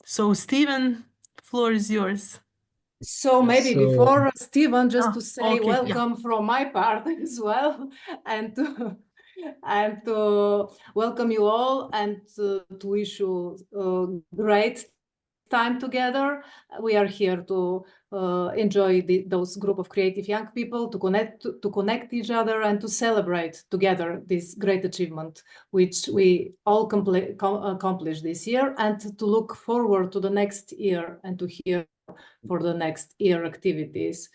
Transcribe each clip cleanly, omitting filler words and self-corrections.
So, Stephen, floor is yours. So Yeah, maybe so before Stephen, just to say okay, yeah. welcome from my part as well, and to welcome you all and to wish you a great time together. We are here to enjoy those group of creative young people, to connect each other and to celebrate together this great achievement which we all accomplished this year, and to look forward to the next year and to hear for the next year activities.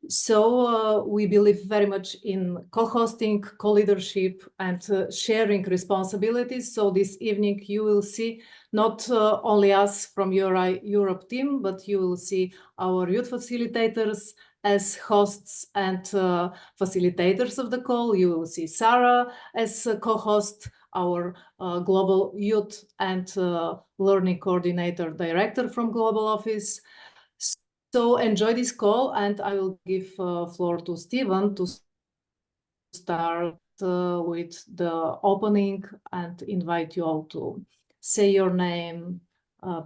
So we believe very much in co-hosting, co-leadership, and sharing responsibilities. So this evening you will see not only us from URI Europe team, but you will see our youth facilitators as hosts and facilitators of the call. You will see Sarah as a co-host, our global youth and learning coordinator director from global office. So enjoy this call, and I will give floor to Stephen to start with the opening and invite you all to say your name,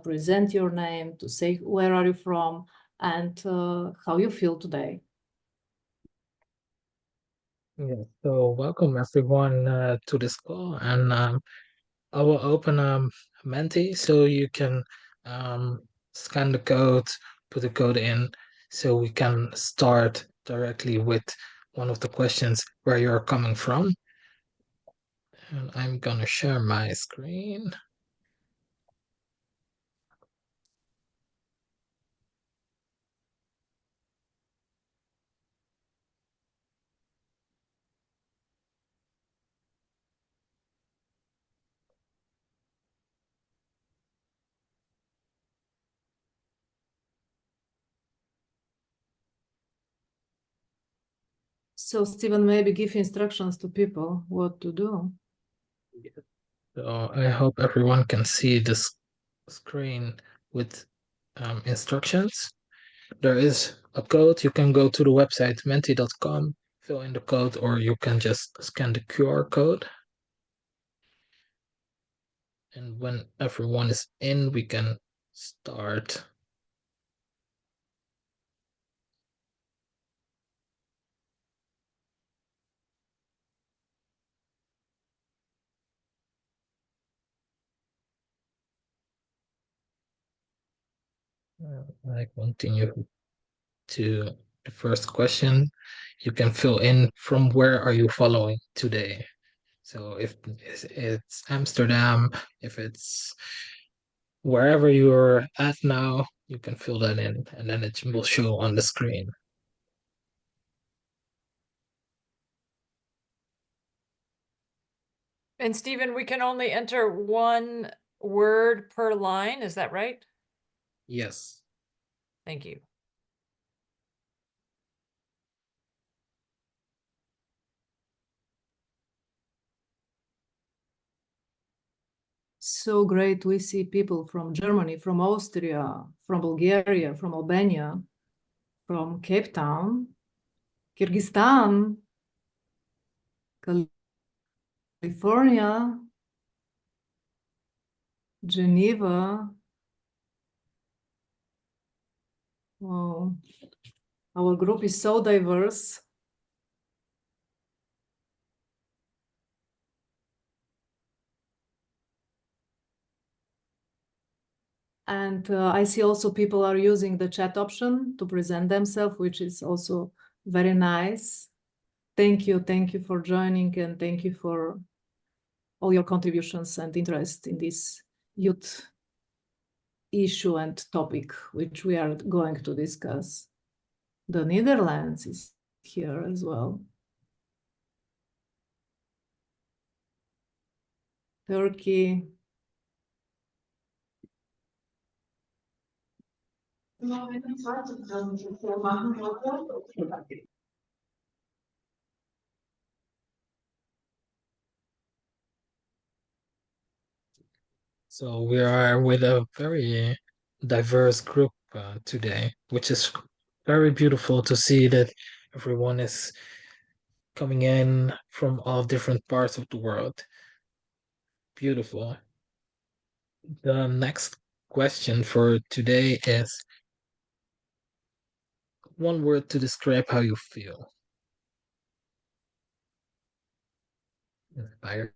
present your name, to say where are you from and how you feel today. yeah, so welcome everyone to this call, and I will open Menti so you can scan the code, put the code in, so we can start directly with one of the questions where you're coming from. And I'm gonna share my screen. So Stephen, maybe give instructions to people what to do. So I hope everyone can see this screen with instructions. There is a code. You can go to the website menti.com, fill in the code, or you can just scan the QR code. And when everyone is in, we can start. I continue to the first question. You can fill in from where are you following today. So if it's Amsterdam, if it's wherever you're at now, you can fill that in and then it will show on the screen. And Stephen, we can only enter one word per line, is that right? Yes. Thank you. So great. We see people from Germany, from Austria, from Bulgaria, from Albania, from Cape Town, Kyrgyzstan, California, Geneva. Wow. Our group is so diverse. And I see also people are using the chat option to present themselves, which is also very nice. Thank you for joining, and thank you for all your contributions and interest in this youth issue and topic, which we are going to discuss. The Netherlands is here as well. Turkey. So we are with a very diverse group today, which is very beautiful to see that everyone is coming in from all different parts of the world. Beautiful. The next question for today is one word to describe how you feel. Inspired.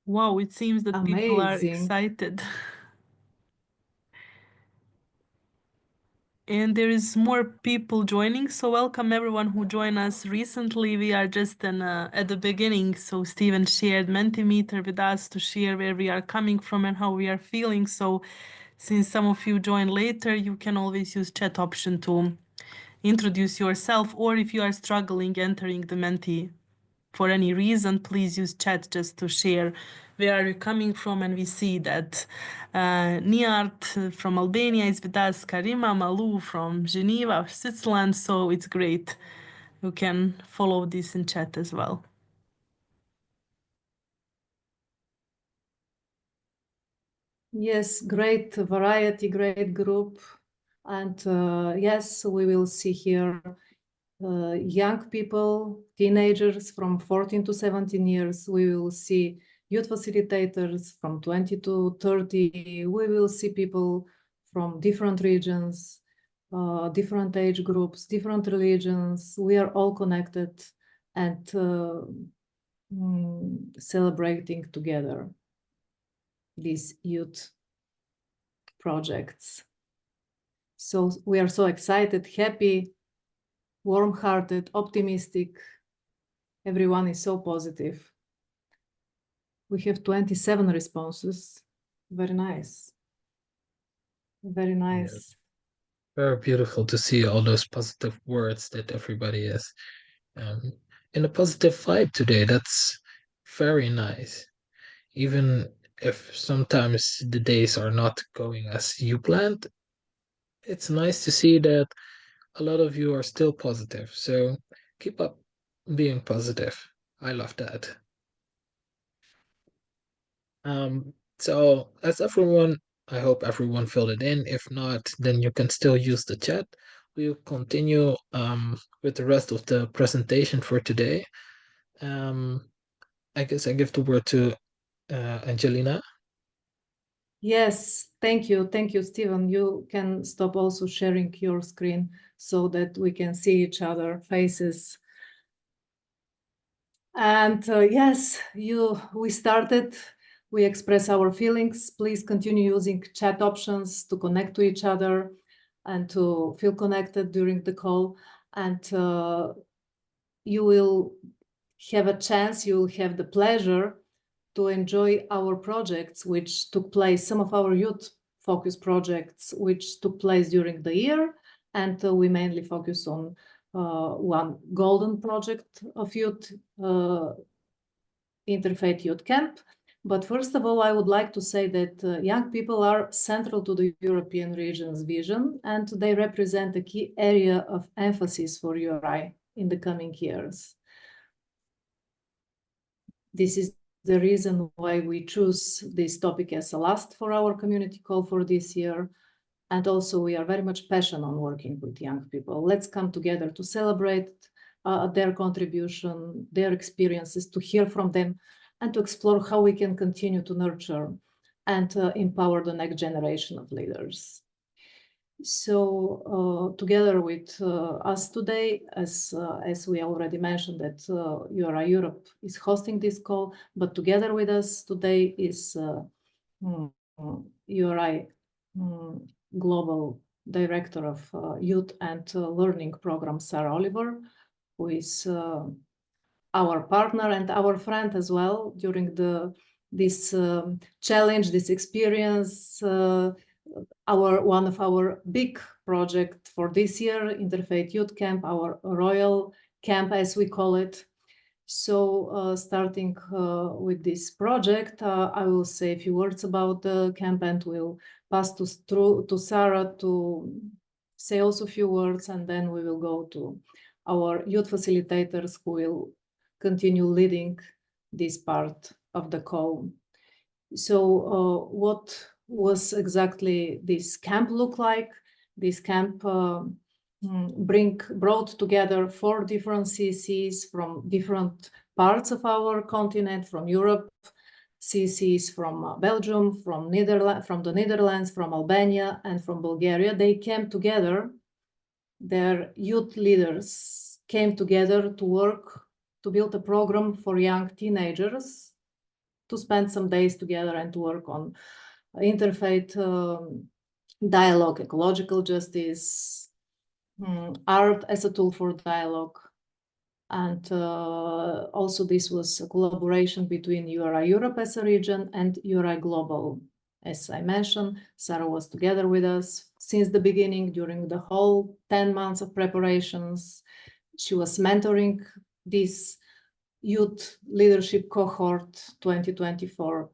Wow, it seems that people are Amazing. excited. And there is more people joining, so welcome everyone who joined us recently. We are just at the beginning, so Steven shared Mentimeter with us to share where we are coming from and how we are feeling. So since some of you joined later, you can always use chat option to introduce yourself, or if you are struggling entering the Menti for any reason, please use chat just to share where are you coming from. And we see that Niart from Albania is with us, Karima, Malu from Geneva, Switzerland. So it's great. You can follow this in chat as well. Yes, great variety, great group. And yes, we will see here young people, teenagers from 14 to 17 years. We will see youth facilitators from 20 to 30. We will see people from different regions, different age groups, different religions. We are all connected and celebrating together these youth projects. So we are so excited, happy, warm-hearted, optimistic. Everyone is so positive. We have 27 responses. Very nice. Very nice. Yeah. Very beautiful to see all those positive words that everybody is in a positive vibe today. That's very nice. Even if sometimes the days are not going as you planned, it's nice to see that a lot of you are still positive. So keep up being positive. I love that. So as everyone, I hope everyone filled it in. If not, then you can still use the chat. We'll continue with the rest of the presentation for today. I guess I give the word to Angelina. Yes, thank you. Thank you, Steven. You can stop also sharing your screen so that we can see each other faces. And yes, we started, we express our feelings. Please continue using chat options to connect to each other and to feel connected during the call. And you will have a chance, you will have the pleasure to enjoy our projects, which took place, some of our youth focus projects, which took place during the year. And we mainly focus on one golden project of youth, Interfaith Youth Camp. But first of all, I would like to say that young people are central to the European region's vision, and they represent a key area of emphasis for URI in the coming years. This is the reason why we choose this topic as a last for our community call for this year. And also we are very much passionate on working with young people. Let's come together to celebrate their contribution, their experiences, to hear from them, and to explore how we can continue to nurture and empower the next generation of leaders. So together with us today, as we already mentioned, that URI Europe is hosting this call, but together with us today is URI Global Director of Youth and Learning Program, Sarah Oliver, who is our partner and our friend as well during this challenge, this experience. One of our big project for this year, Interfaith Youth Camp, our royal camp as we call it. So starting with this project, I will say a few words about the camp and will pass to Sarah to say also a few words, and then we will go to our youth facilitators who will continue leading this part of the call. So what was exactly this camp look like. This camp brought together 4 different CCs from different parts of our continent, from Europe, CCs from Belgium, from the Netherlands, from Albania, and from Bulgaria. They came together. Their youth leaders came together to work to build a program for young teenagers to spend some days together and to work on interfaith dialogue, ecological justice, art as a tool for dialogue. And also this was a collaboration between URI Europe as a region and URI Global. As I mentioned, Sarah was together with us since the beginning during the whole 10 months of preparations. She was mentoring this youth leadership cohort 2024.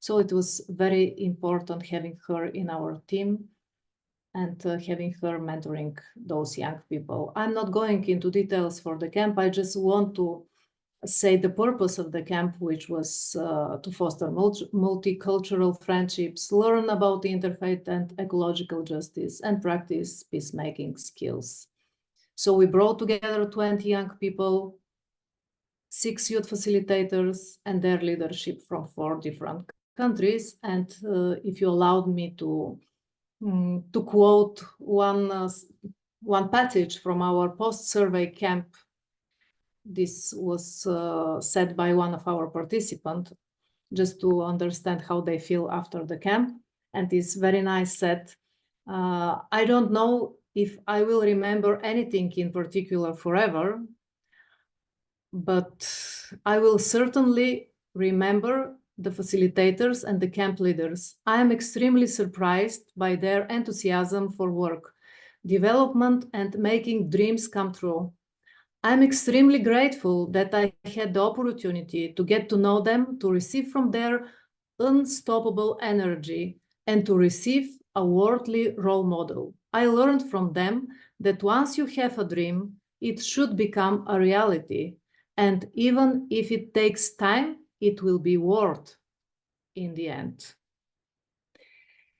So it was very important having her in our team and having her mentoring those young people. I'm not going into details for the camp. I just want to say the purpose of the camp, which was to foster multicultural friendships, learn about interfaith and ecological justice, and practice peacemaking skills. So we brought together 20 young people, 6 youth facilitators, and their leadership from 4 different countries. And if you allowed me to quote one passage from our post-survey camp, this was said by one of our participants, just to understand how they feel after the camp. And this very nice said, I don't know if I will remember anything in particular forever, but I will certainly remember the facilitators and the camp leaders. I am extremely surprised by their enthusiasm for work, development, and making dreams come true. I'm extremely grateful that I had the opportunity to get to know them, to receive from their unstoppable energy, and to receive a worldly role model. I learned from them that once you have a dream, it should become a reality. And even if it takes time, it will be worth in the end.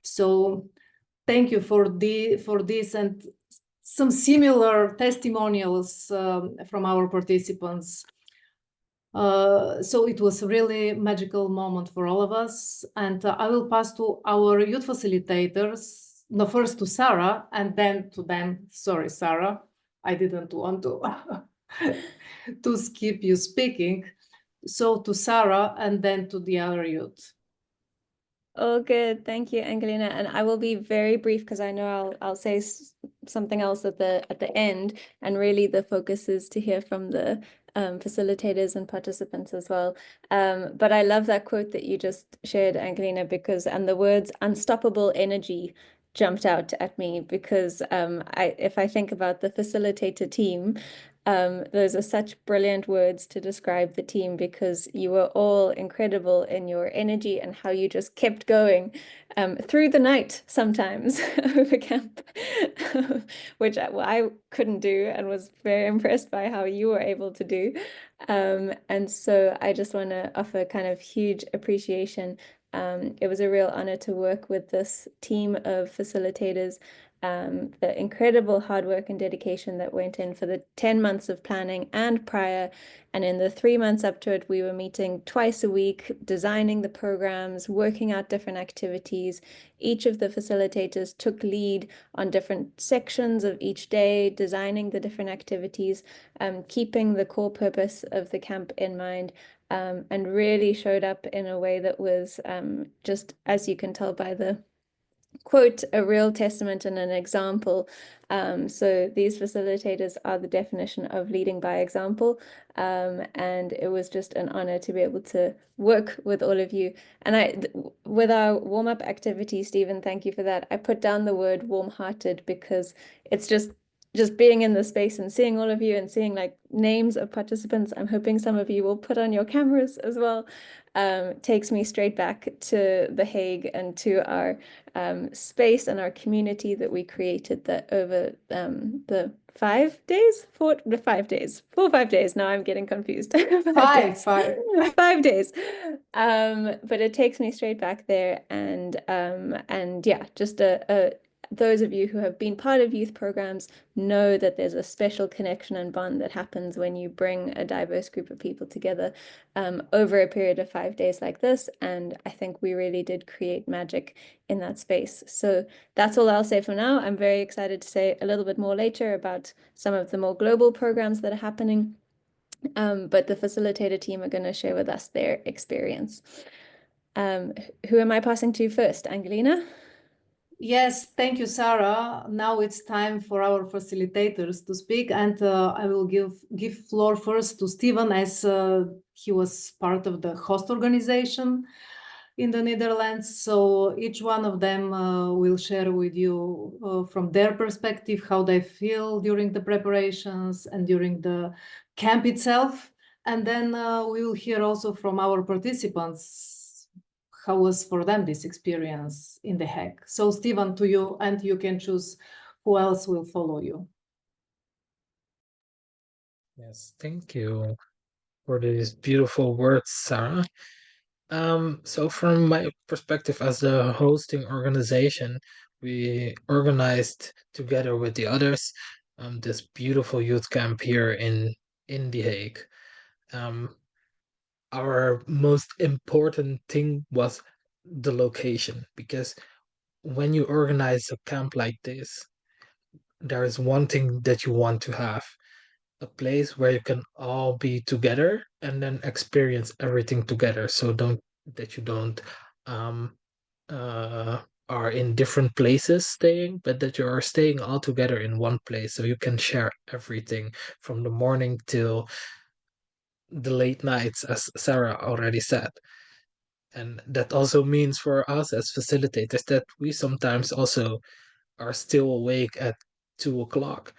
So thank you for this and some similar testimonials from our participants. So it was a really magical moment for all of us. And I will pass to our youth facilitators, no, first to Sarah and then to them. Sorry, Sarah, I didn't want to, to skip you speaking. So to Sarah and then to the other youth. Oh, good. Thank you, Angelina. And I will be very brief because I know I'll say something else at the end. And really, the focus is to hear from the facilitators and participants as well. But I love that quote that you just shared, Angelina, because and the words "unstoppable energy" jumped out at me because if I think about the facilitator team. Those are such brilliant words to describe the team because you were all incredible in your energy and how you just kept going through the night sometimes over camp, which I couldn't do and was very impressed by how you were able to do. And so I just want to offer kind of huge appreciation. It was a real honor to work with this team of facilitators. The incredible hard work and dedication that went in for the 10 months of planning and prior. And in the 3 months up to it, we were meeting twice a week, designing the programs, working out different activities. Each of the facilitators took lead on different sections of each day, designing the different activities, keeping the core purpose of the camp in mind. And really showed up in a way that was just, as you can tell by the quote, a real testament and an example. So these facilitators are the definition of leading by example. And it was just an honor to be able to work with all of you. And with our warm-up activity, Stephen, thank you for that. I put down the word warm-hearted because it's just being in the space and seeing all of you and seeing like names of participants. I'm hoping some of you will put on your cameras as well. Takes me straight back to The Hague and to our space and our community that we created that over the 5 days, 5 days, 5 days. Now I'm getting confused. 5 days. five. 5 days. But it takes me straight back there, and yeah, just those of you who have been part of youth programs know that there's a special connection and bond that happens when you bring a diverse group of people together over a period of 5 days like this. And I think we really did create magic in that space. So that's all I'll say for now. I'm very excited to say a little bit more later about some of the more global programs that are happening. But the facilitator team are going to share with us their experience. Who am I passing to first? Angelina? Yes, thank you, Sarah. Now it's time for our facilitators to speak, and I will give floor first to Steven, as he was part of the host organization in the Netherlands. So each one of them will share with you from their perspective how they feel during the preparations and during the camp itself. And then we will hear also from our participants how was for them this experience in The Hague. So Stephen, to you, and you can choose who else will follow you. Yes, thank you for these beautiful words, Sarah. So from my perspective as a hosting organization, we organized together with the others this beautiful youth camp here in The Hague. Our most important thing was the location, because when you organize a camp like this, there is one thing that you want to have: a place where you can all be together and then experience everything together. So you don't um uh are in different places staying, but that you are staying all together in one place so you can share everything from the morning till the late nights, as Sarah already said. And that also means for us as facilitators that we sometimes also are still awake at 2 o'clock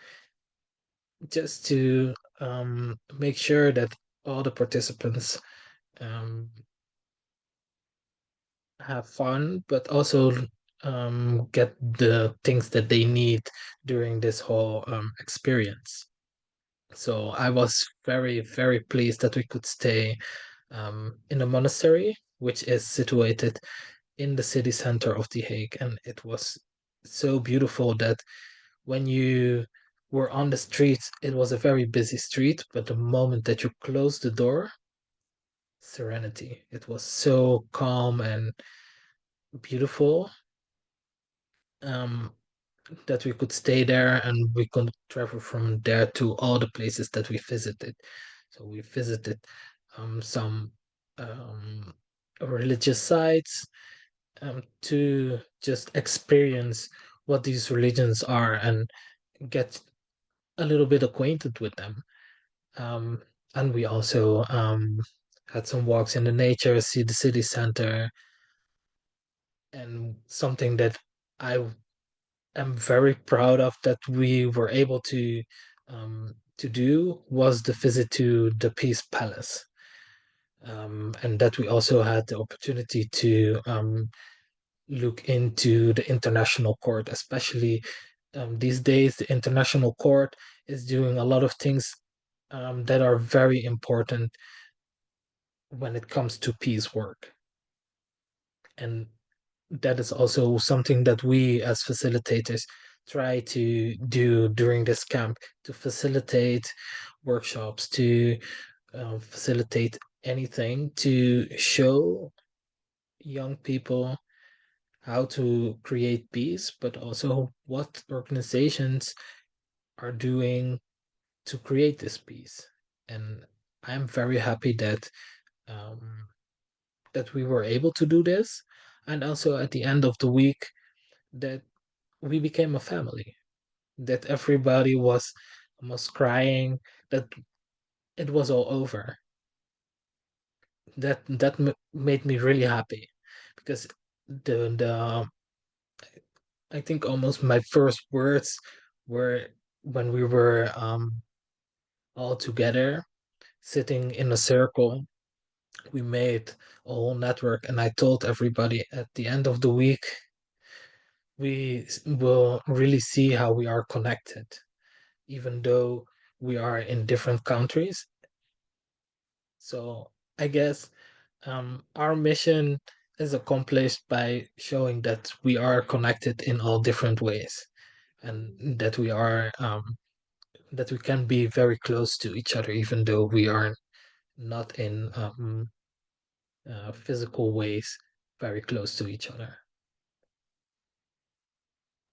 just to make sure that all the participants um, have fun, but also get the things that they need during this whole experience. So I was very, very pleased that we could stay in a monastery, which is situated in the city center of The Hague. And it was so beautiful that when you were on the street, it was a very busy street, but the moment that you closed the door, serenity. It was so calm and beautiful um, that we could stay there, and we could travel from there to all the places that we visited. So we visited some um, religious sites to just experience what these religions are and get a little bit acquainted with them. Um, and we also had some walks in the nature, see the city center, and something that I am very proud of that we were able to do was the visit to the Peace Palace, and that we also had the opportunity to look into the international court, especially these days. The international court is doing a lot of things that are very important when it comes to peace work. And that is also something that we as facilitators try to do during this camp, to facilitate workshops, to facilitate anything to show young people how to create peace, but also what organizations are doing to create this peace. And I'm very happy um, that we were able to do this, and also at the end of the week that we became a family. That everybody was almost crying that it was all over. That made me really happy, because the I think almost my first words were when we were all together sitting in a circle. We made a whole network, and I told everybody at the end of the week we will really see how we are connected, even though we are in different countries. So I guess our mission is accomplished by showing that we are connected in all different ways, and that we can be very close to each other, even though we are not in physical ways very close to each other.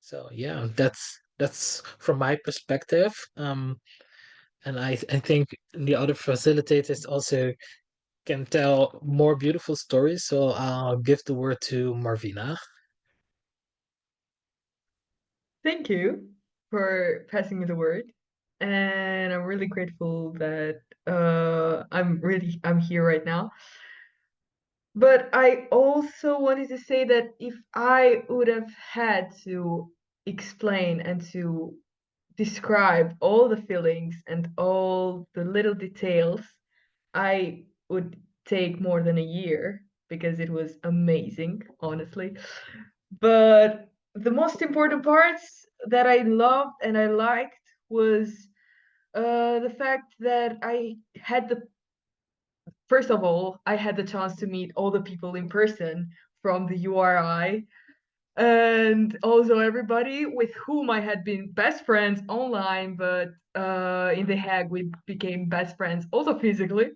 So yeah, that's from my perspective. And I think the other facilitators also can tell more beautiful stories. So I'll give the word to Marvina. Thank you for passing me the word. And I'm really grateful that I'm here right now. But I also wanted to say that if I would have had to explain and to describe all the feelings and all the little details, I would take more than a year because it was amazing, honestly. But the most important parts that I loved and I liked was the fact that I had the first of all, I had the chance to meet all the people in person from the URI and also everybody with whom I had been best friends online, but in The Hague we became best friends also physically.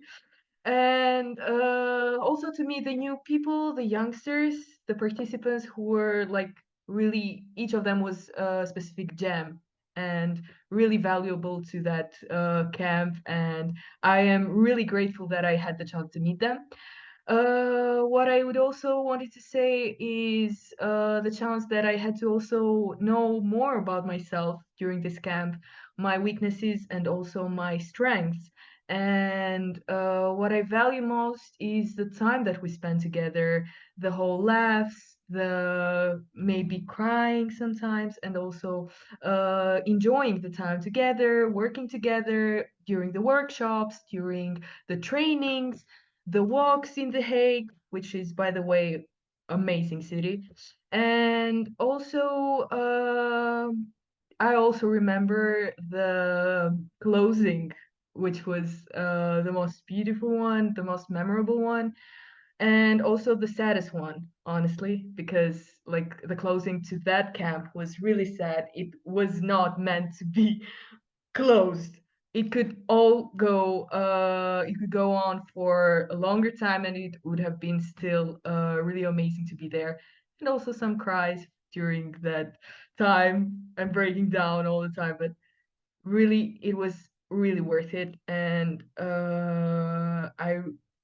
And also to meet the new people, the youngsters, the participants who were like really, each of them was a specific gem and really valuable to that camp. And I am really grateful that I had the chance to meet them. What I would also wanted to say is the chance that I had to also know more about myself during this camp, my weaknesses and also my strengths. And what I value most is the time that we spend together, the whole laughs, the maybe crying sometimes, and also enjoying the time together, working together during the workshops, during the trainings, the walks in The Hague, which is, by the way, amazing city. And also, I also remember the closing, which was the most beautiful one, the most memorable one, and also the saddest one, honestly, because like the closing to that camp was really sad. It was not meant to be closed. It could all go it could go on for a longer time and it would have been still really amazing to be there. And also some cries during that time and breaking down all the time, but really it was really worth it. And I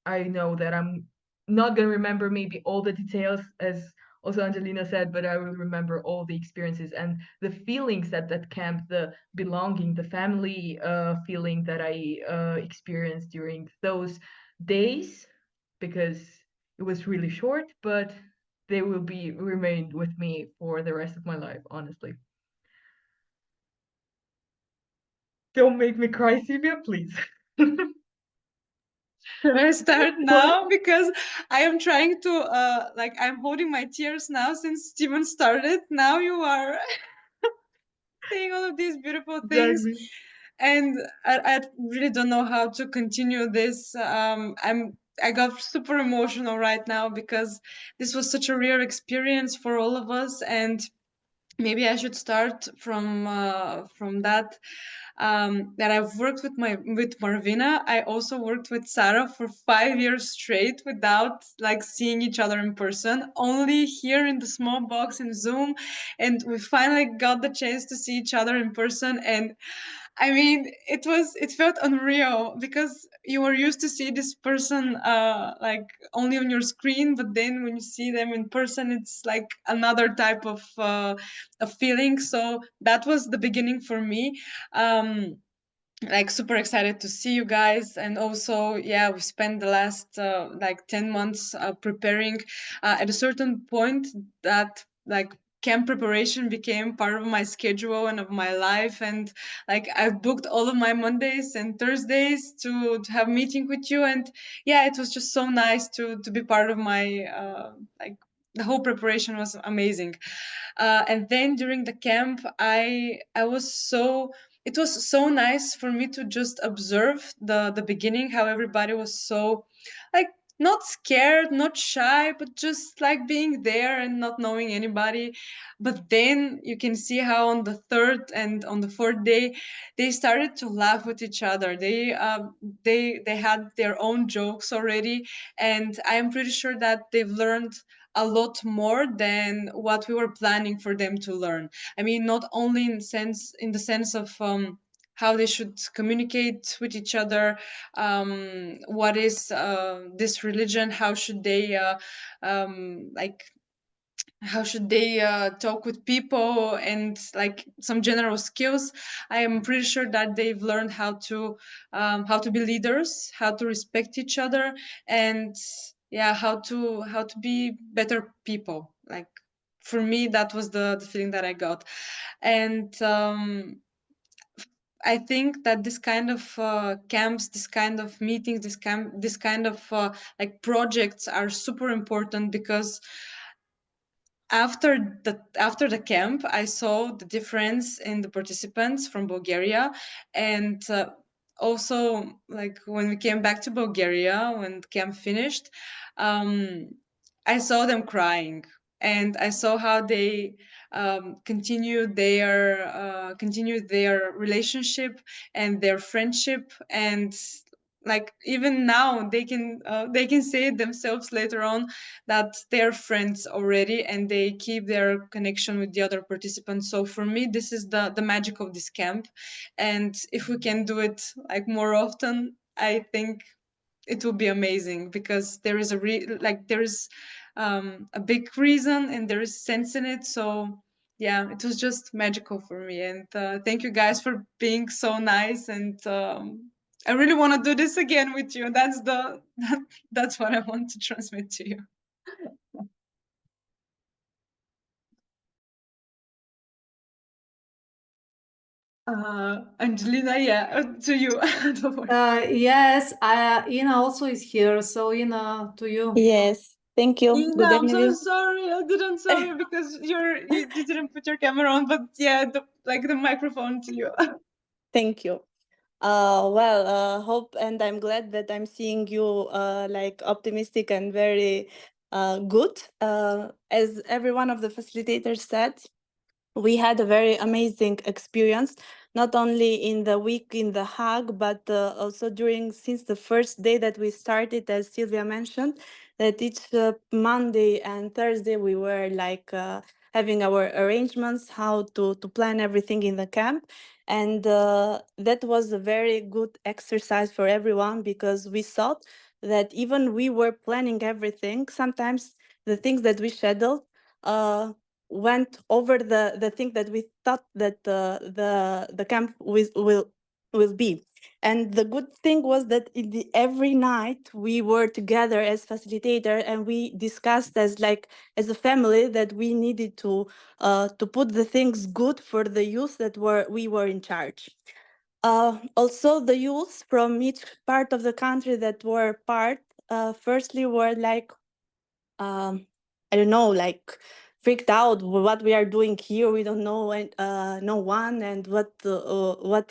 know that I'm not gonna remember maybe all the details as also Angelina said, but I will remember all the experiences and the feelings at that camp, the belonging, the family feeling that I experienced during those days, because it was really short, but they will be remain with me for the rest of my life, honestly. Don't make me cry, Sylvia, please. Should I start now? Because I am trying to like I'm holding my tears now since Steven started. Now you are saying all of these beautiful things. Exactly. And I really don't know how to continue this. I got super emotional right now because this was such a rare experience for all of us, and maybe I should start from that. That I've worked with Marvina. I also worked with Sarah for 5 years straight without like seeing each other in person, only here in the small box in Zoom, and we finally got the chance to see each other in person. And I mean, it felt unreal because you were used to see this person like only on your screen, but then when you see them in person, it's like another type of feeling. So that was the beginning for me. Like super excited to see you guys, and also yeah, we spent the last like 10 months preparing. At a certain point that like camp preparation became part of my schedule and of my life, and like I've booked all of my Mondays and Thursdays to have meeting with you. And yeah, it was just so nice to be part of my like the whole preparation was amazing. And then during the camp I was so it was so nice for me to just observe the beginning, how everybody was so like not scared, not shy, but just like being there and not knowing anybody. But then you can see how on the third and on the fourth day they started to laugh with each other. They had their own jokes already, and I am pretty sure that they've learned a lot more than what we were planning for them to learn. I mean, not only in the sense of how they should communicate with each other, what is this religion, how should they like how should they talk with people, and like some general skills. I am pretty sure that they've learned how to be leaders, how to respect each other, and yeah, how to be better people. Like for me, that was the feeling that I got. And I think that this kind of camps, this kind of meetings, this kind of like projects are super important, because after the camp, I saw the difference in the participants from Bulgaria, and also like when we came back to Bulgaria, when the camp finished, um, I saw them crying, and I saw how they continued their relationship and their friendship, and like even now they can say it themselves later on that they're friends already, and they keep their connection with the other participants. So for me, this is the magic of this camp, and if we can do it like more often, I think it will be amazing, because there is a big reason and there is sense in it. So yeah, it was just magical for me, and thank you guys for being so nice, and I really want to do this again with you. That's what I want to transmit to you. Angelina, yeah, to you. Don't worry. Yes, Ina also is here. So Ina, to you. Yes, thank you. Ina, Good I'm so evening. sorry. I didn't sorry because you didn't put your camera on, but yeah, the microphone to you. Thank you. Hope, and I'm glad that I'm seeing you like optimistic and very good. As every one of the facilitators said, we had a very amazing experience, not only in the week in the Hague, but also since the first day that we started, as Sylvia mentioned, that each Monday and Thursday we were like having our arrangements, how to plan everything in the camp. And that was a very good exercise for everyone, because we thought that even we were planning everything, sometimes the things that we scheduled went over the thing that we thought that the camp will be. And the good thing was that every night we were together as facilitator, and we discussed as a family that we needed to put the things good for the youth that we were in charge. Also, the youth from each part of the country that were firstly were like I don't know, like freaked out what we are doing here. We don't know no one, and what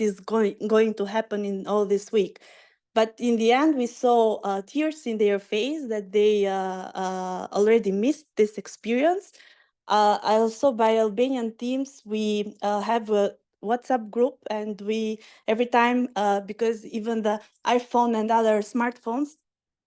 is going to happen in all this week. But in the end, we saw tears in their face that they already missed this experience. Also, by Albanian teams, we have a WhatsApp group, and we every time because even the iPhone and other smartphones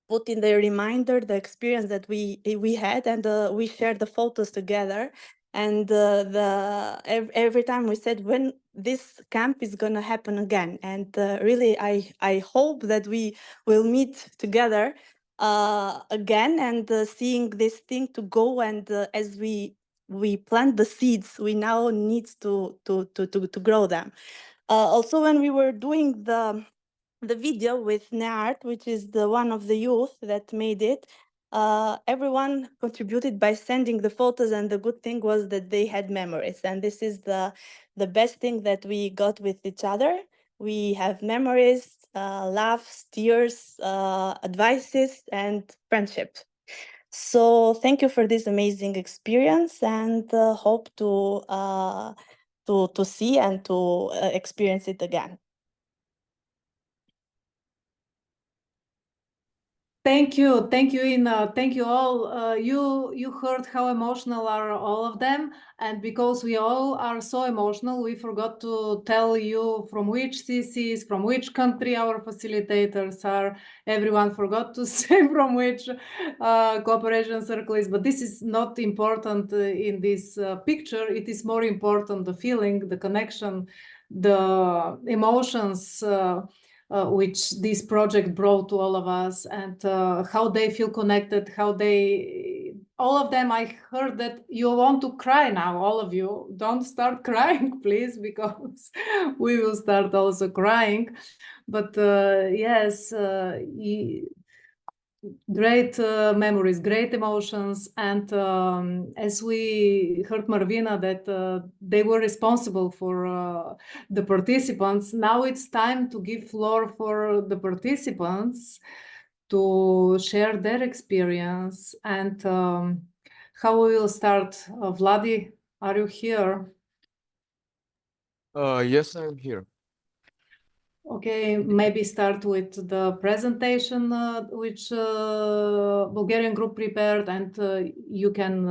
put in the reminder the experience that we had, and we shared the photos together. And every time we said when this camp is going to happen again, and really I hope that we will meet together again, and seeing this thing to go. And as we plant the seeds, we now need to grow them. Also, when we were doing the video with Neart, which is the one of the youth that made it, everyone contributed by sending the photos, and the good thing was that they had memories, and this is the best thing that we got with each other. We have memories, laughs, tears, advices, and friendship. So thank you for this amazing experience, and hope to to see and to experience it again. Thank you, Ina. Thank you all. You heard how emotional are all of them, and because we all are so emotional, we forgot to tell you from which CCs, from which country our facilitators are. Everyone forgot to say from which cooperation circle is, but this is not important in this picture. It is more important the feeling, the connection, the emotions. Which this project brought to all of us, and how they feel connected, all of them, I heard that you want to cry now, all of you. Don't start crying, please, because we will start also crying. But yes, great memories, great emotions. And as we heard Marvina, that they were responsible for the participants. Now it's time to give floor for the participants to share their experience. And how we will start? Vladi, are you here? Yes, I'm here. Okay, maybe start with the presentation which Bulgarian group prepared, and you can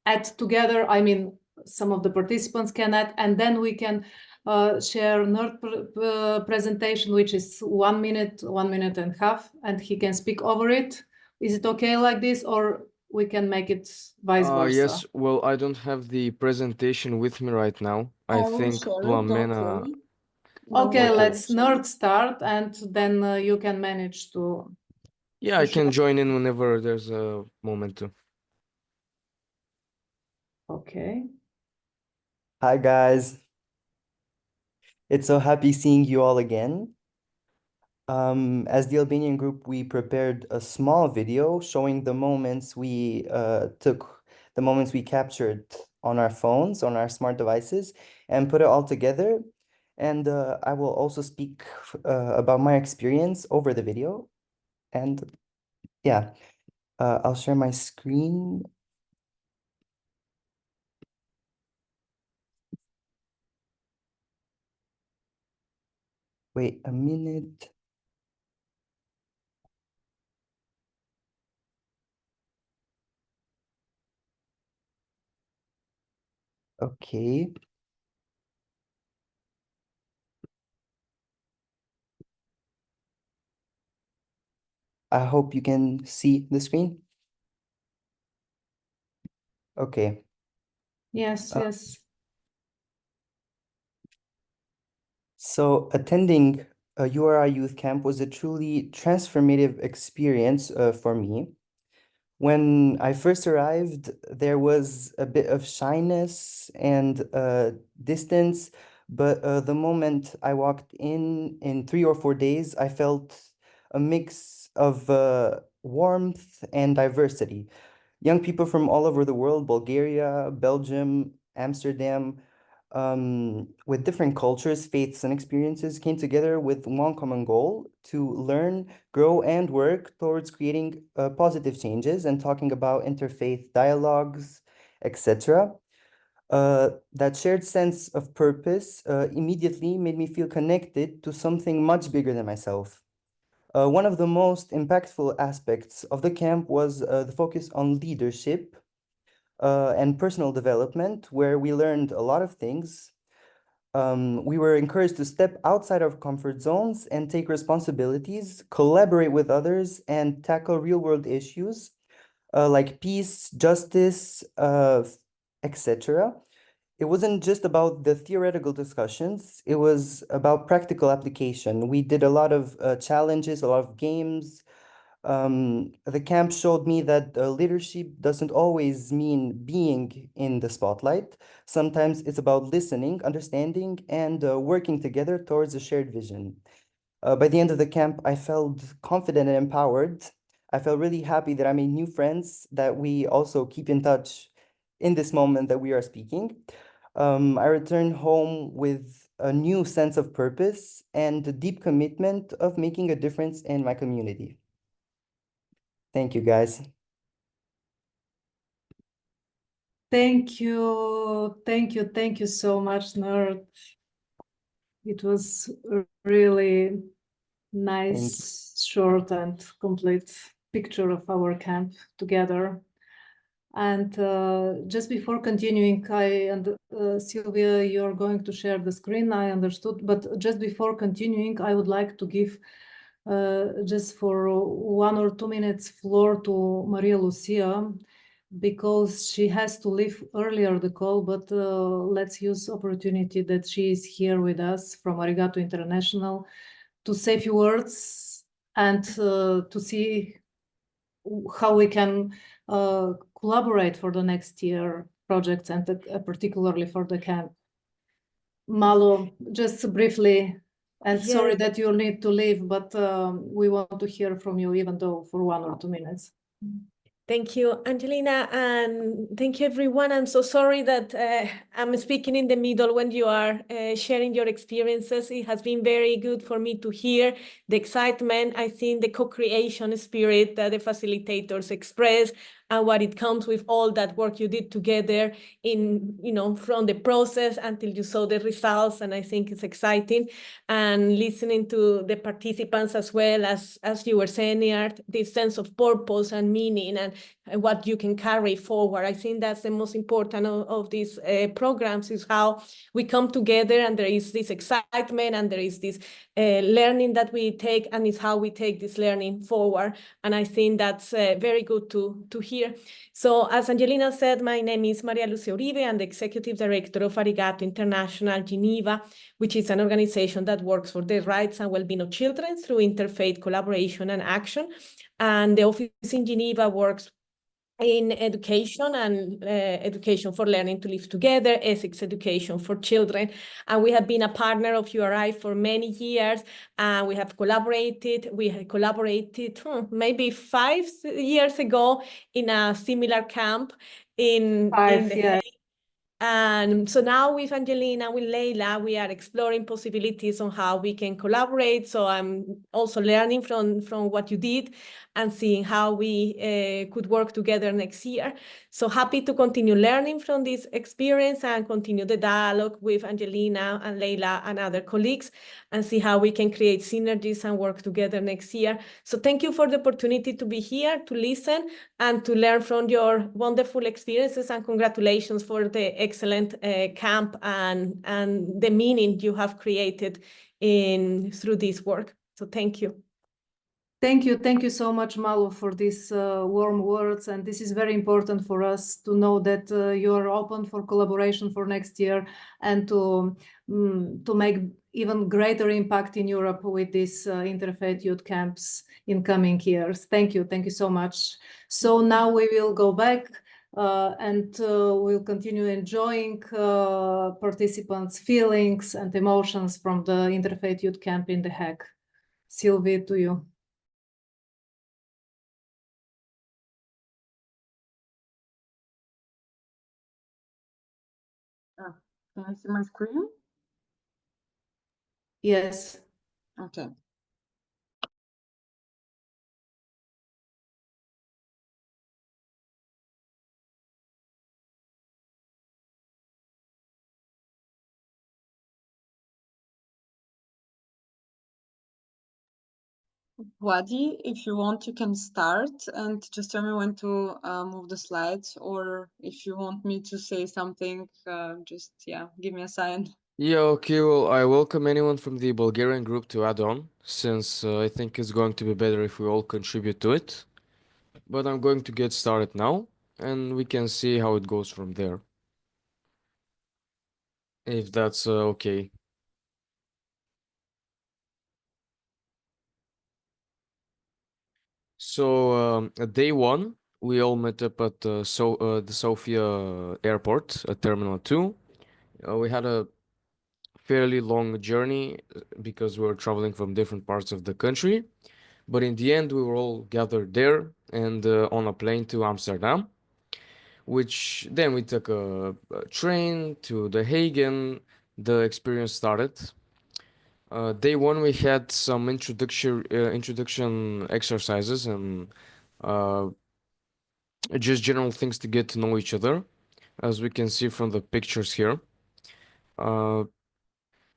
add together. I mean, some of the participants can add, and then we can share Nerd presentation, which is 1 minute, 1.5 minutes, and he can speak over it. Is it okay like this, or we can make it vice versa? Yes, well, I don't have the presentation with me right now. I think Plamena. Okay, Okay. let's Nerd start, and then you can manage to. Yeah, I can join in whenever there's a moment to. Okay. Hi guys. It's so happy seeing you all again. As the Albanian group, we prepared a small video showing the moments we the moments we captured on our phones, on our smart devices, and put it all together. And I will also speak about my experience over the video. And yeah, I'll share my screen. Wait a minute. Okay. I hope you can see the screen. Okay. Yes, yes. So attending a URI youth camp was a truly transformative experience for me. When I first arrived, there was a bit of shyness and distance, but the moment I walked in 3 or 4 days, I felt a mix of warmth and diversity. Young people from all over the world, Bulgaria, Belgium, Amsterdam, with different cultures, faiths, and experiences came together with one common goal to learn, grow, and work towards creating positive changes and talking about interfaith dialogues, etc. That shared sense of purpose immediately made me feel connected to something much bigger than myself. One of the most impactful aspects of the camp was the focus on leadership and personal development, where we learned a lot of things. We were encouraged to step outside our comfort zones and take responsibilities, collaborate with others, and tackle real-world issues like peace, justice, etc. It wasn't just about the theoretical discussions, it was about practical application. We did a lot of challenges, a lot of games. The camp showed me that leadership doesn't always mean being in the spotlight. Sometimes it's about listening, understanding, and working together towards a shared vision. By the end of the camp, I felt confident and empowered. I felt really happy that I made new friends, that we also keep in touch in this moment that we are speaking. I returned home with a new sense of purpose and a deep commitment of making a difference in my community. Thank you, guys. Thank you. Thank you so much, Nerd. It was a really nice, short and complete picture of our camp together. And just before continuing, Sylvia, you're going to share the screen, I understood. But just before continuing, I would like to give just for 1 or 2 minutes floor to Maria Lucia, because she has to leave earlier the call, but let's use opportunity that she is here with us from Arigato International to say a few words and to see how we can collaborate for the next year projects and particularly for the camp. Malo, just briefly, and sorry Yes. that you need to leave, but we want to hear from you, even though for 1 or 2 minutes. Thank you, Angelina, and thank you, everyone. I'm so sorry that I'm speaking in the middle when you are sharing your experiences. It has been very good for me to hear the excitement. I think the co-creation spirit that the facilitators express and what it comes with all that work you did together in, from the process until you saw the results. And I think it's exciting. And listening to the participants as well, as you were saying, Niart, this sense of purpose and meaning and what you can carry forward. I think that's the most important of these programs, is how we come together and there is this excitement and there is this learning that we take, and it's how we take this learning forward. And I think that's very good to hear. So as Angelina said, my name is Maria Lucia Uribe. I'm the Executive Director of Arigato International Geneva, which is an organization that works for the rights and well-being of children through interfaith collaboration and action. And the office in Geneva works in education and education for learning to live together, ethics education for children. And we have been a partner of URI for many years, and we have collaborated. We had collaborated maybe 5 years ago in a similar camp in the And so now with Angelina, with Leila, we are exploring possibilities on how we can collaborate. So I'm also learning from what you did and seeing how we could work together next year. So happy to continue learning from this experience and continue the dialogue with Angelina and Leila and other colleagues and see how we can create synergies and work together next year. So thank you for the opportunity to be here, to listen and to learn from your wonderful experiences, and congratulations for the excellent camp and the meaning you have created through this work. So thank you. Thank you so much, Malu, for these warm words. And this is very important for us to know that you are open for collaboration for next year and to make even greater impact in Europe with these interfaith youth camps in coming years. Thank you so much. So now we will go back and we'll continue enjoying participants' feelings and emotions from the interfaith youth camp in The Hague. Sylvie, to you. Can I see my screen? Yes. Okay. Wadi, if you want, you can start and just tell me when to move the slides, or if you want me to say something, just, give me a sign. Yeah, okay, well, I welcome anyone from the Bulgarian group to add on, since I think it's going to be better if we all contribute to it. But I'm going to get started now, and we can see how it goes from there. If that's okay. So, at day one, we all met up at the Sofia airport at Terminal 2. We had a fairly long journey because we were traveling from different parts of the country. But in the end, we were all gathered there and on a plane to Amsterdam, which then we took a train to The Hague and the experience started. Day one, we had some introduction exercises and just general things to get to know each other. as we can see from the pictures here. Uh,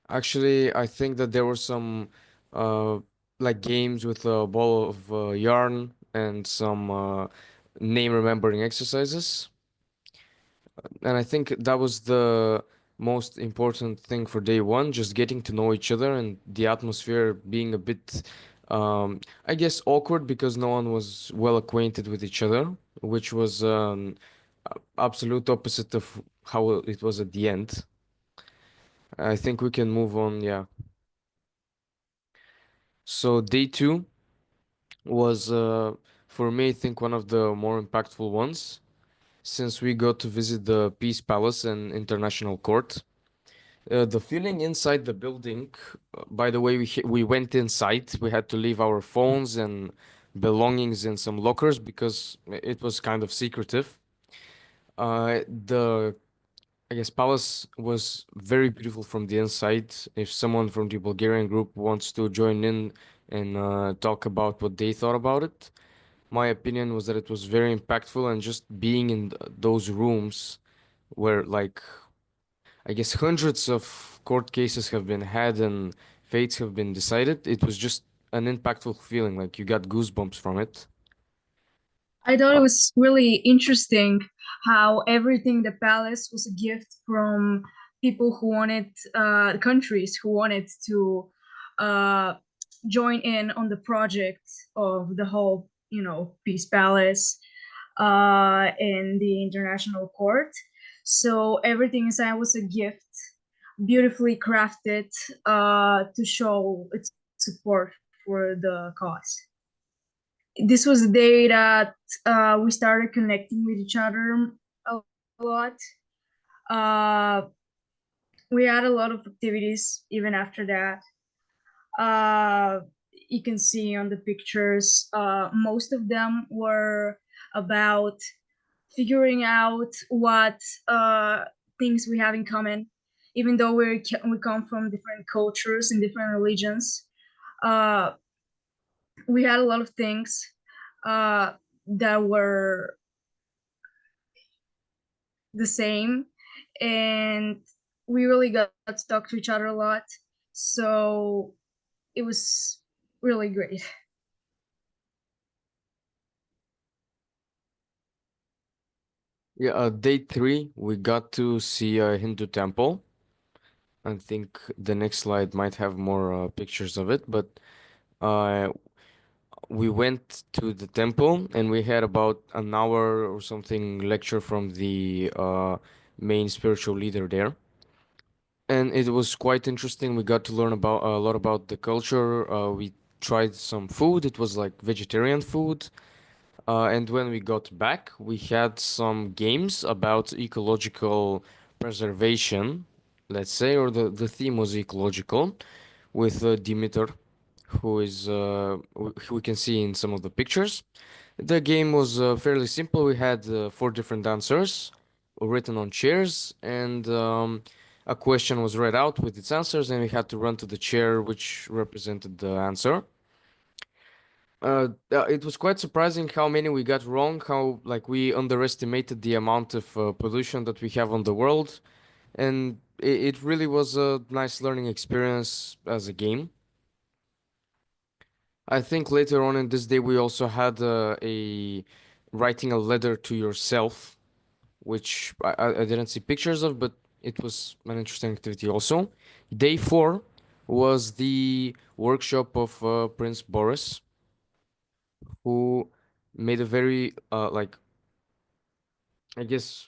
Actually, I think that there were some uh, like games with a ball of yarn and some name remembering exercises. And I think that was the most important thing for day one, just getting to know each other and the atmosphere being a bit, I guess, awkward because no one was well acquainted with each other, which was absolute opposite of how it was at the end. I think we can move on, yeah. So day two was, for me, I think one of the more impactful ones, since we got to visit the Peace Palace and International Court. The feeling inside the building, by the way, we went inside. We had to leave our phones and belongings in some lockers because it was kind of secretive. The I guess palace was very beautiful from the inside. If someone from the Bulgarian group wants to join in and talk about what they thought about it, my opinion was that it was very impactful, and just being in those rooms where, like, I guess hundreds of court cases have been had and fates have been decided, it was just an impactful feeling. Like, you got goosebumps from it. I thought it was really interesting how everything the palace was a gift from people who wanted countries who wanted to uh, join in on the project of the whole, peace palace in the international court. So everything inside was a gift, beautifully crafted to show its support for the cause. This was the day that we started connecting with each other a lot. We had a lot of activities even after that. You can see on the pictures, most of them were about figuring out what things we have in common, even though we come from different cultures and different religions. We had a lot of things that were the same, and we really got to talk to each other a lot. So it was really great. Yeah, day three, we got to see a Hindu temple. I think the next slide might have more pictures of it, but uh, we went to the temple and we had about an hour or something lecture from the main spiritual leader there. And it was quite interesting. We got to learn about a lot about the culture. We tried some food. It was like vegetarian food. And when we got back, we had some games about ecological preservation, let's say, or the theme was ecological, with Dimitar, who we can see in some of the pictures. The game was fairly simple. We had four different answers written on chairs, and a question was read out with its answers, and we had to run to the chair which represented the answer. It was quite surprising how many we got wrong, how like we underestimated the amount of pollution that we have on the world, and it really was a nice learning experience as a game. I think later on in this day we also had a writing a letter to yourself, which I didn't see pictures of, but it was an interesting activity also. Day four was the workshop of Prince Boris, who made a very I guess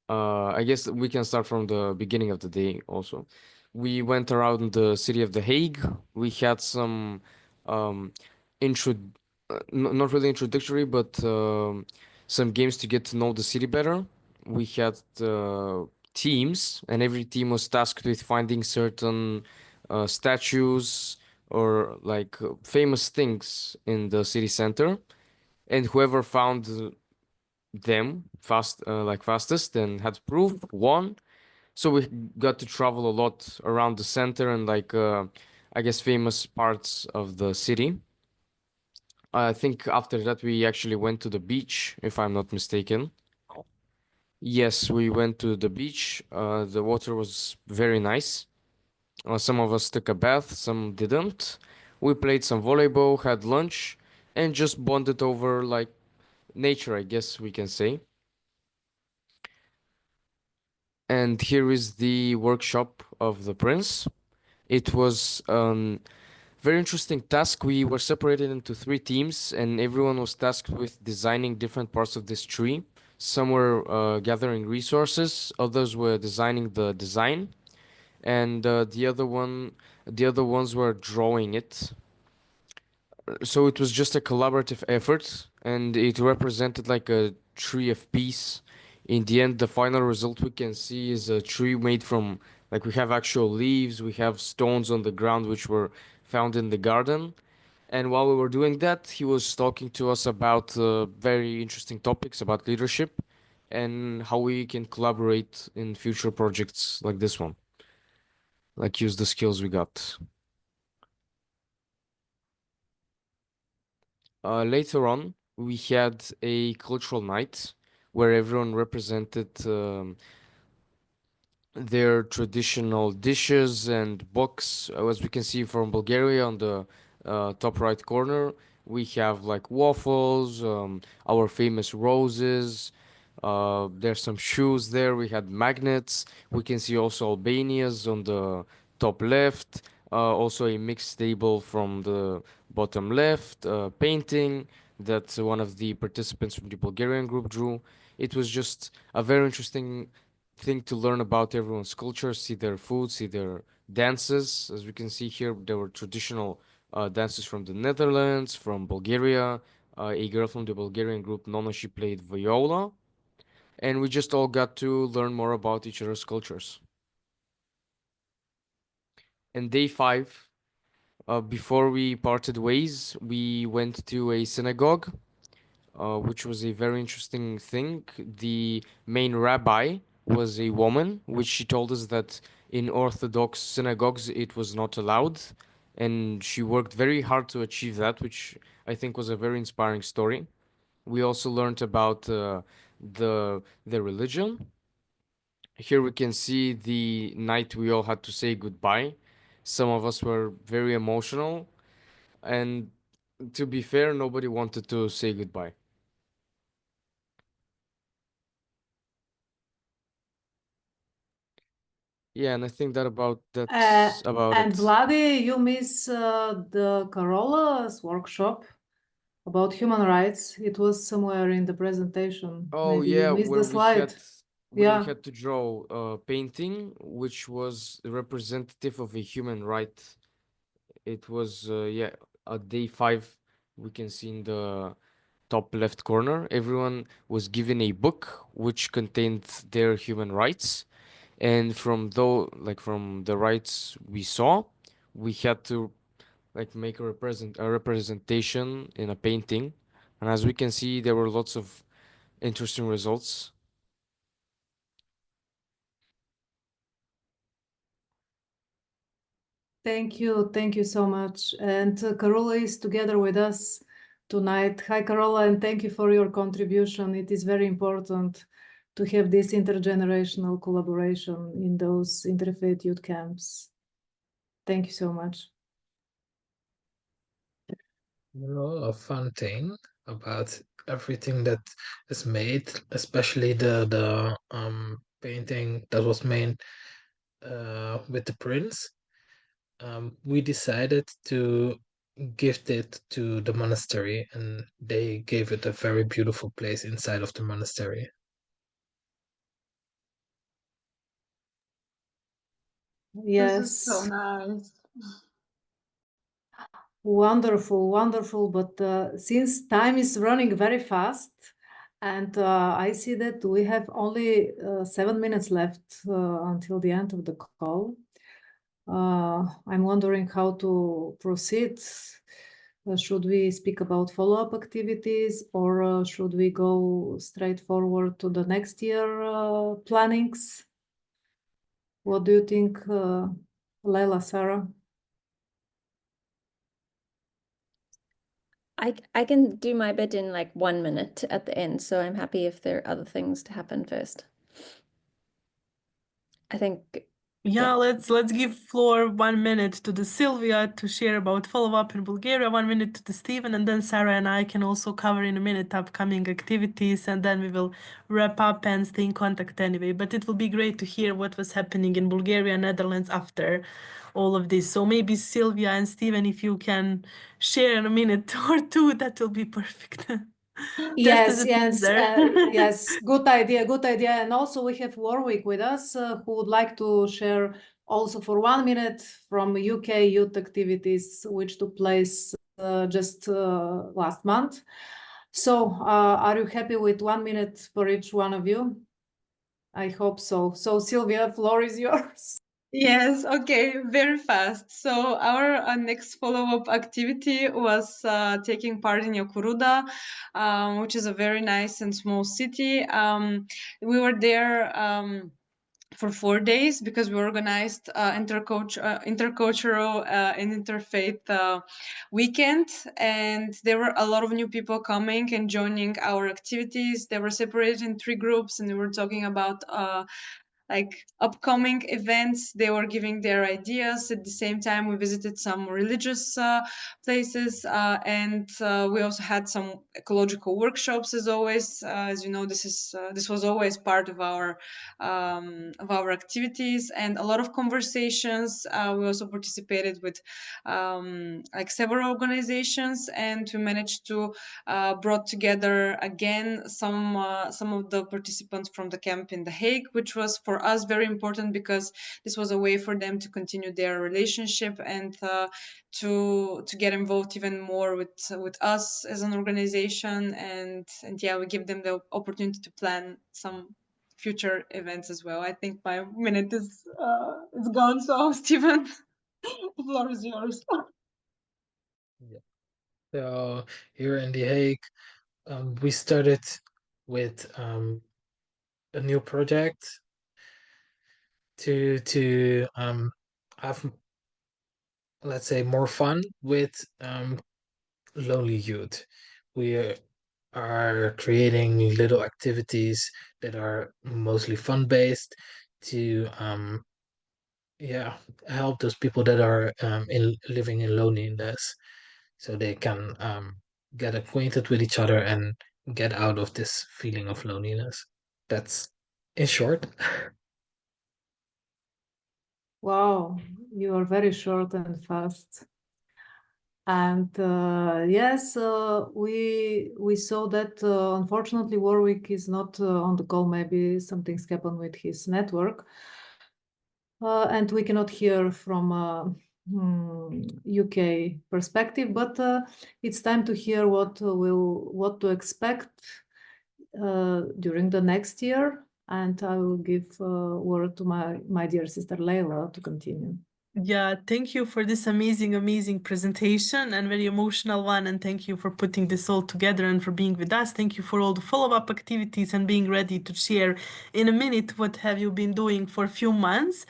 I guess we can start from the beginning of the day also. We went around the city of The Hague. We had some um intro not really introductory, but some games to get to know the city better. We had teams, and every team was tasked with finding certain statues or like famous things in the city center, and whoever found them fastest and had proof won. So we got to travel a lot around the center and like I guess famous parts of the city. I think after that we actually went to the beach, if I'm not mistaken. Yes, we went to the beach. The water was very nice. Some of us took a bath, some didn't. We played some volleyball, had lunch, and just bonded over like nature, I guess we can say. And here is the workshop of the prince. It was very interesting task. We were separated into 3 teams, and everyone was tasked with designing different parts of this tree. Some were gathering resources, others were designing the design, and the other ones were drawing it. So it was just a collaborative effort, and it represented like a tree of peace. In the end, the final result we can see is a tree made from, like, we have actual leaves, we have stones on the ground which were found in the garden. And while we were doing that, he was talking to us about very interesting topics about leadership and how we can collaborate in future projects like this one, like use the skills we got. Later on, we had a cultural night where everyone represented their traditional dishes and books. As we can see from Bulgaria on the top right corner, we have like waffles, our famous roses. There's some shoes there. We had magnets. We can see also Albania's on the top left. Also a mixed table from the bottom left. Painting that one of the participants from the Bulgarian group drew. It was just a very interesting thing to learn about everyone's culture, see their food, see their dances. As we can see here, there were traditional dances from the Netherlands, from Bulgaria. A girl from the Bulgarian group, Nona, she played viola. And we just all got to learn more about each other's cultures. And day 5, before we parted ways, we went to a synagogue, which was a very interesting thing. The main rabbi was a woman, which she told us that in Orthodox synagogues it was not allowed. And she worked very hard to achieve that, which I think was a very inspiring story. We also learned about the religion. Here we can see the night we all had to say goodbye. Some of us were very emotional, and to be fair, nobody wanted to say goodbye. Yeah, and I think that's about And it. Vladi, you miss the Carola's workshop about human rights. It was somewhere in the presentation. Oh Maybe you yeah, missed the slide. where we Yeah. had to draw a painting which was representative of a human right. It was yeah, at day 5 we can see in the top left corner. Everyone was given a book which contained their human rights, and from the rights we saw, we had to like make a representation in a painting, and as we can see, there were lots of interesting results. Thank you so much. And Carola is together with us tonight. Hi, Carola, and thank you for your contribution. It is very important to have this intergenerational collaboration in those interfaith youth camps. Thank you so much. You know, a fun thing about everything that is made, especially the painting that was made with the prince. We decided to gift it to the monastery, and they gave it a very beautiful place inside of the monastery. Yes. This is so nice. Wonderful, wonderful. But since time is running very fast, and I see that we have only 7 minutes left until the end of the call. I'm wondering how to proceed. Should we speak about follow-up activities, or should we go straight forward to the next year plannings? What do you think, Leila, Sarah? I can do my bit in like 1 minute at the end, so I'm happy if there are other things to happen first. I think Yeah, let's give floor 1 minute to the Sylvia to share about follow-up in Bulgaria, 1 minute to the Stephen, and then Sarah and I can also cover in a minute upcoming activities, and then we will wrap up and stay in contact anyway. But it will be great to hear what was happening in Bulgaria and Netherlands after all of this. So maybe Sylvia and Stephen, if you can share in a minute or two, that will be perfect. Just as Yes, a yes, teaser. yes, good idea, good idea. And also we have Warwick with us, who would like to share also for 1 minute from UK youth activities, which took place just last month. So are you happy with 1 minute for each one of you? I hope so. So Sylvia, floor is yours. Yes, okay, very fast. So our next follow-up activity was taking part in Yokuruda, which is a very nice and small city. We were there for 4 days because we organized intercultural and interfaith weekend, and there were a lot of new people coming and joining our activities. They were separated in 3 groups, and we were talking about like upcoming events. They were giving their ideas. At the same time, we visited some religious places, and we also had some ecological workshops. As always, as you know, this was always part of our activities, and a lot of conversations. We also participated with like several organizations, and we managed to brought together again some of the participants from the camp in The Hague, which was for us very important because this was a way for them to continue their relationship and to get involved even more with us as an organization, and yeah, we give them the opportunity to plan some future events as well. I think my minute is gone, so Stephen, the floor is yours. Yeah. So here in The Hague, we started with a new project to have, let's say, more fun with lonely youth. We are creating little activities that are mostly fun based to yeah, help those people that are in living in loneliness, so they can get acquainted with each other and get out of this feeling of loneliness. That's in short. Wow, you are very short and fast. And yes, we saw that unfortunately Warwick is not on the call. Maybe something's happened with his network, and we cannot hear from UK perspective. But it's time to hear what to expect during the next year. And I will give word to my dear sister Leila to continue. Yeah, thank you for this amazing presentation and very emotional one. And thank you for putting this all together and for being with us. Thank you for all the follow-up activities and being ready to share in a minute what have you been doing for a few months.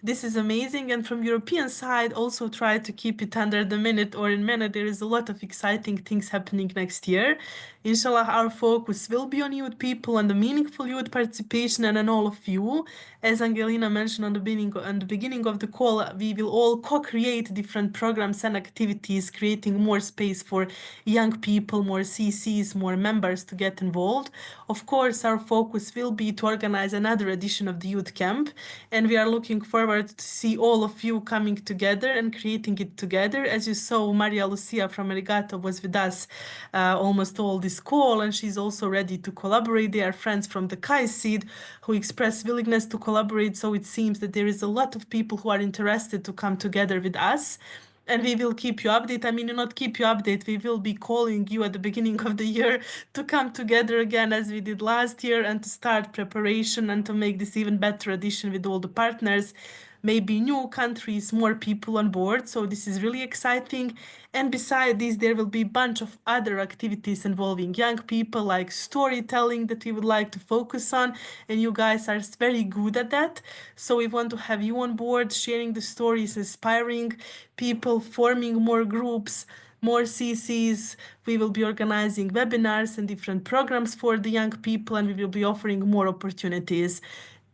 This is amazing. And from European side, also try to keep it under the minute or in minute. There is a lot of exciting things happening next year. Inshallah, our focus will be on youth people and the meaningful youth participation and on all of you. As Angelina mentioned on the beginning of the call, we will all co-create different programs and activities, creating more space for young people, more CCs, more members to get involved. Of course, our focus will be to organize another edition of the youth camp, and we are looking forward to see all of you coming together and creating it together. As you saw, Maria Lucia from Arigato was with us almost all this call, and she's also ready to collaborate. They are friends from the Kai Seed who express willingness to collaborate, so it seems that there is a lot of people who are interested to come together with us. And we will keep you updated. I mean, not keep you updated. We will be calling you at the beginning of the year to come together again as we did last year and to start preparation and to make this even better edition with all the partners. Maybe new countries, more people on board. So this is really exciting. And beside this, there will be a bunch of other activities involving young people, like storytelling that we would like to focus on. And you guys are very good at that. So we want to have you on board, sharing the stories, inspiring people, forming more groups, more CCs. We will be organizing webinars and different programs for the young people, and we will be offering more opportunities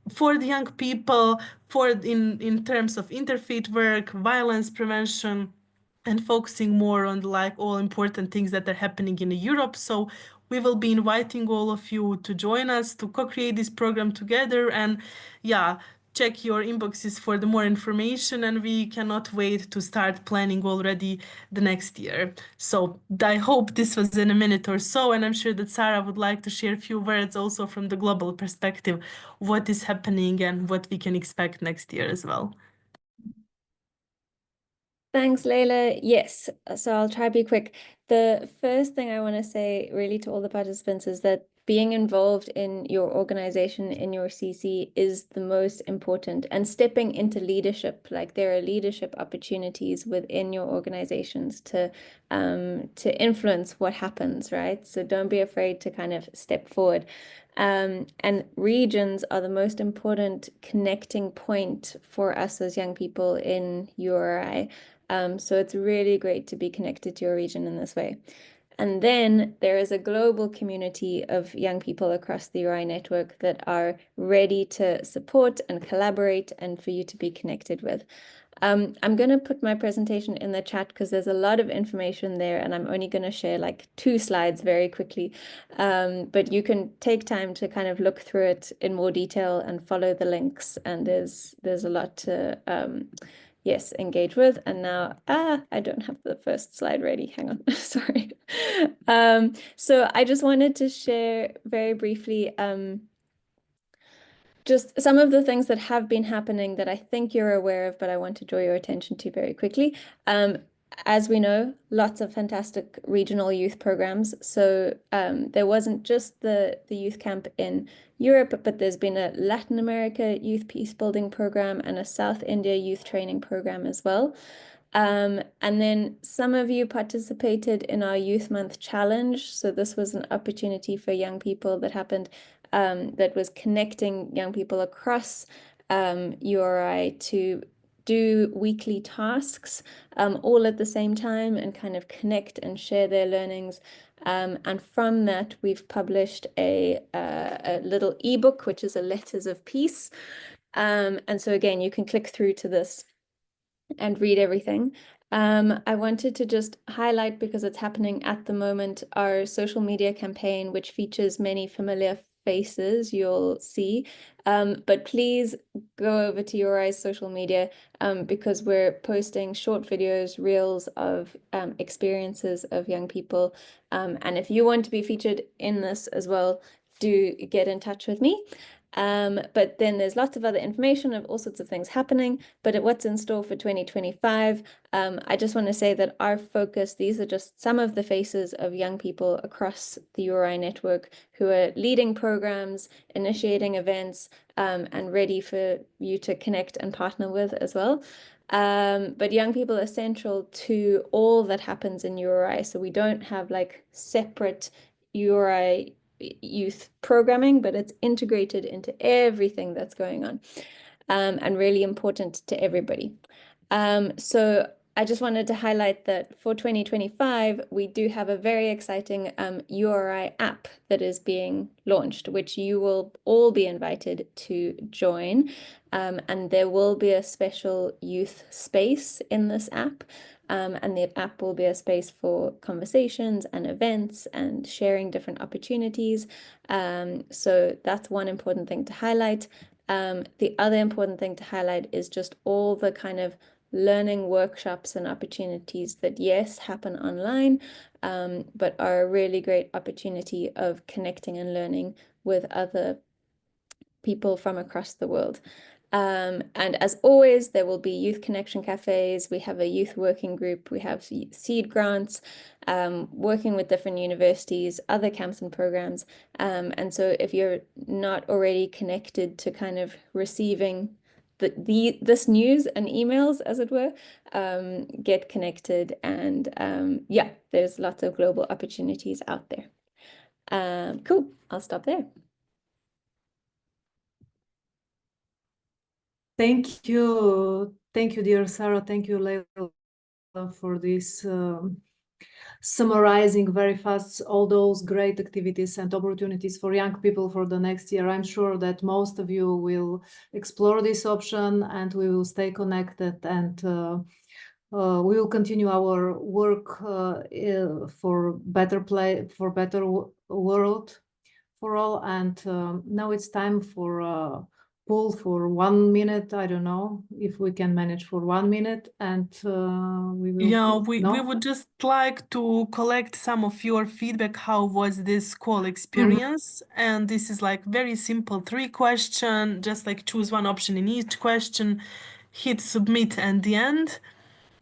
for the young people in terms of interfaith work, violence prevention, and focusing more on like all important things that are happening in Europe. So we will be inviting all of you to join us to co-create this program together. And yeah, check your inboxes for the more information, and we cannot wait to start planning already the next year. So I hope this was in a minute or so, and I'm sure that Sarah would like to share a few words also from the global perspective, what is happening and what we can expect next year as well. Thanks, Leila. Yes, so I'll try to be quick. The first thing I want to say really to all the participants is that being involved in your organization, in your CC, is the most important. And stepping into leadership, like there are leadership opportunities within your organizations to influence what happens, right? So don't be afraid to kind of step forward. And regions are the most important connecting point for us as young people in URI. So it's really great to be connected to your region in this way. And then there is a global community of young people across the URI network that are ready to support and collaborate and for you to be connected with. I'm going to put my presentation in the chat because there's a lot of information there, and I'm only going to share like 2 slides very quickly. But you can take time to kind of look through it in more detail and follow the links. And there's a lot to yes, engage with. And now, I don't have the first slide ready. Hang on, sorry. So I just wanted to share very briefly just some of the things that have been happening that I think you're aware of, but I want to draw your attention to very quickly. As we know, lots of fantastic regional youth programs. So there wasn't just the youth camp in Europe, but there's been a Latin America youth peace building program and a South India youth training program as well. And then some of you participated in our Youth Month Challenge. So this was an opportunity for young people that happened that was connecting young people across URI to do weekly tasks all at the same time and kind of connect and share their learnings. And from that, we've published a little ebook, which is a Letters of Peace. And so again, you can click through to this and read everything. I wanted to just highlight, because it's happening at the moment, our social media campaign, which features many familiar faces you'll see. But please go over to URI's social media because we're posting short videos, reels of experiences of young people. And if you want to be featured in this as well, do get in touch with me. But then there's lots of other information of all sorts of things happening. But what's in store for 2025, I just want to say that our focus, these are just some of the faces of young people across the URI network who are leading programs, initiating events, and ready for you to connect and partner with as well. But young people are central to all that happens in URI. So we don't have like separate URI youth programming, but it's integrated into everything that's going on and really important to everybody. So I just wanted to highlight that for 2025, we do have a very exciting URI app that is being launched, which you will all be invited to join. And there will be a special youth space in this app. And the app will be a space for conversations and events and sharing different opportunities. So that's one important thing to highlight. The other important thing to highlight is just all the kind of learning workshops and opportunities that, yes, happen online, but are a really great opportunity of connecting and learning with other people from across the world. And as always, there will be youth connection cafes. We have a youth working group. We have seed grants, working with different universities, other camps and programs. And so if you're not already connected to kind of receiving this news and emails, as it were, get connected. And yeah, there's lots of global opportunities out there. Cool. I'll stop there. Thank you, dear Sarah. Thank you, Leila, for this summarizing very fast all those great activities and opportunities for young people for the next year. I'm sure that most of you will explore this option, and we will stay connected, and we will continue our work for better world for all. And now it's time for poll for 1 minute. I don't know if we can manage for 1 minute, and we will. Yeah, we would just like to collect some of your feedback. How was this call experience? And this is like very simple 3 question, just like choose one option in each question, hit submit at the end.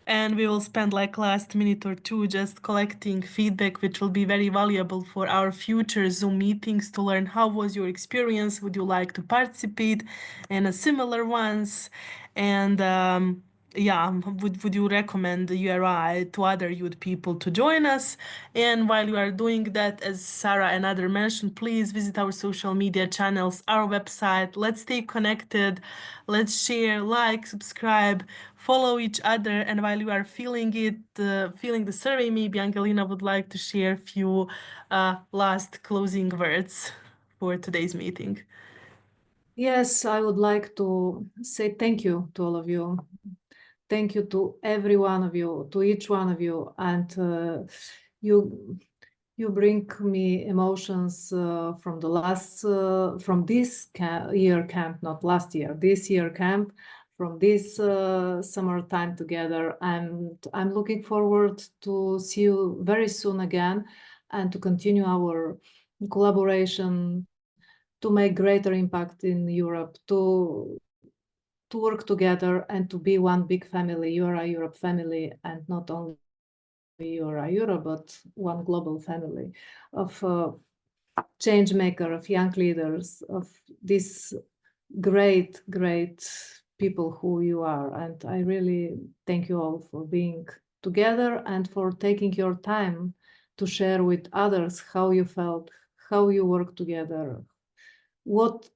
And we will spend like last minute or two just collecting feedback, which will be very valuable for our future Zoom meetings to learn how was your experience, would you like to participate in a similar ones, and yeah, would you recommend the URI to other youth people to join us? And while you are doing that, as Sarah and other mentioned, please visit our social media channels, our website. Let's stay connected. Let's share, like, subscribe, follow each other. And while you are filling the survey, maybe Angelina would like to share a few last closing words for today's meeting. Yes, I would like to say thank you to all of you. Thank you to every one of you, to each one of you. And you bring me emotions from the last, from this year camp, not last year, this year camp, from this summer time together. And I'm looking forward to see you very soon again, and to continue our collaboration to make greater impact in Europe, to work together and to be one big family, URI Europe family, and not only URI Europe, but one global family of change maker, of young leaders, of these great people who you are. And I really thank you all for being together and for taking your time to share with others how you felt, how you work together, what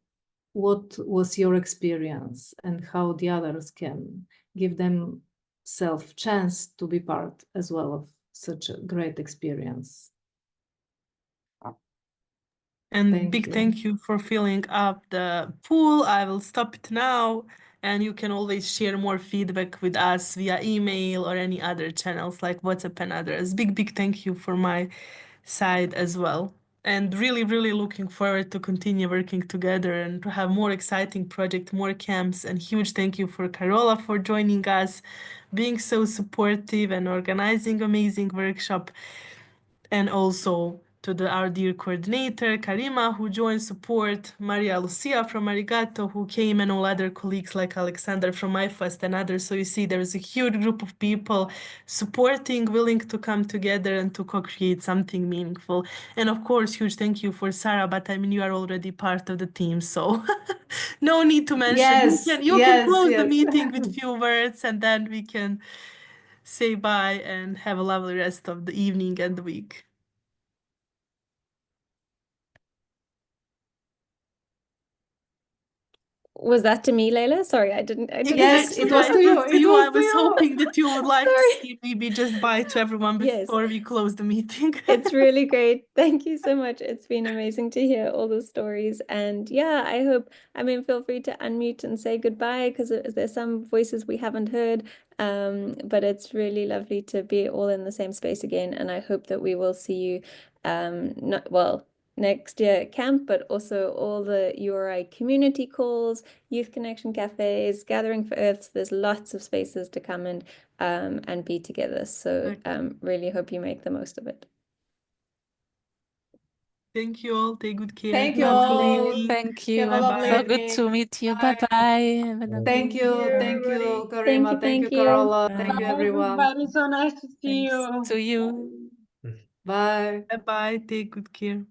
was your experience, and how the others can give themselves chance to be part as well of such a great experience. And big thank you for filling up the pool. I will stop it now, and you can always share more feedback with us via email or any other channels like WhatsApp and others. Big thank you for my side as well. And really looking forward to continue working together and to have more exciting project, more camps. And huge thank you for Carola for joining us, being so supportive and organizing amazing workshop. And also to our dear coordinator, Karima, who joined support, Maria Lucia from Arigato, who came, and all other colleagues like Alexander from iFest and others. So you see, there is a huge group of people supporting, willing to come together and to co-create something meaningful. And of course, huge thank you for Sarah, but I mean, you are already part of the team, so no need to mention. Yes, you can close the meeting with few words, and then we can say bye and have a lovely rest of the evening and the week. Was that to me, Leila? Sorry, I didn't. Yes, it was to you. It was I was hoping that you would like to say maybe just bye to everyone before we close the meeting. It's really great. Thank you so much. It's been amazing to hear all the stories. And yeah, I hope, I mean, feel free to unmute and say goodbye, because there's some voices we haven't heard. But it's really lovely to be all in the same space again. And I hope that we will see you, next year at camp, but also all the URI community calls, youth connection cafes, gathering for earths. There's lots of spaces to come and be together. So really hope you make the most of it. Thank you all. Take good care. Thank you all. Thank you. Have a lovely So good to meet you. Bye-bye. Thank you. Thank you, Karima. Thank you, you. Carola. Thank you, everyone. Everybody, so nice to see you. To you. Bye. Bye-bye. Take good care.